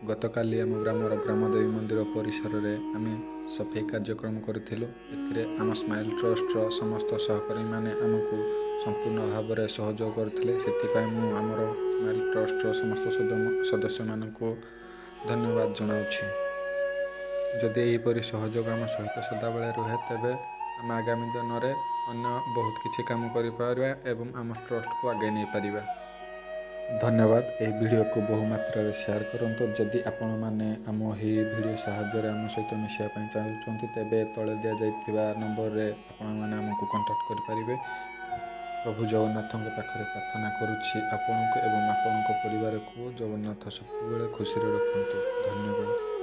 ଗତକାଲି ଆମ ଗ୍ରାମର ଗ୍ରାମଦେବୀ ମନ୍ଦିର ପରିସରରେ ଆମେ ସଫେଇ କାର୍ଯ୍ୟକ୍ରମ କରିଥିଲୁ। ଏଥିରେ ଆମ ସ୍ମାଇଲ୍ ଟ୍ରଷ୍ଟର ସମସ୍ତ ସହକର୍ମୀମାନେ ଆମକୁ ସମ୍ପୂର୍ଣ୍ଣ ଭାବରେ ସହଯୋଗ କରିଥିଲେ। ସେଥିପାଇଁ ମୁଁ ଆମର ସ୍ମାଇଲ୍ ଟ୍ରଷ୍ଟର ସମସ୍ତ ସଦସ୍ୟମାନଙ୍କୁ ଧନ୍ୟବାଦ ଜଣାଉଛି। ଯଦି ଏହିପରି ସହଯୋଗ ଆମ ସହିତ ସଦାବେଳେ ରୁହେ, ତେବେ ଆମେ ଆଗାମୀ ଦିନରେ ଅନ୍ୟ ବହୁତ କିଛି କାମ କରିପାରିବା ଏବଂ ଆମ ଟ୍ରଷ୍ଟକୁ ଆଗେଇ ନେଇପାରିବା। ଧନ୍ୟବାଦ। ଏହି ଭିଡ଼ିଓକୁ ବହୁ ମାତ୍ରାରେ ସେୟାର କରନ୍ତୁ। ଯଦି ଆପଣମାନେ ଆମ ଏହି ଭିଡ଼ିଓ ସାହାଯ୍ୟରେ ଆମ ସହିତ ମିଶିବା ପାଇଁ ଚାହୁଁଛନ୍ତି, ତେବେ ତଳେ ଦିଆଯାଇଥିବା ନମ୍ବରରେ ଆପଣମାନେ ଆମକୁ କଣ୍ଟାକ୍ଟ କରିପାରିବେ। ପ୍ରଭୁ ଜଗନ୍ନାଥଙ୍କ ପାଖରେ ପ୍ରାର୍ଥନା କରୁଛି ଆପଣଙ୍କୁ ଏବଂ ଆପଣଙ୍କ ପରିବାରକୁ ଜଗନ୍ନାଥ ସବୁବେଳେ ଖୁସିରେ ରଖନ୍ତୁ। ଧନ୍ୟବାଦ।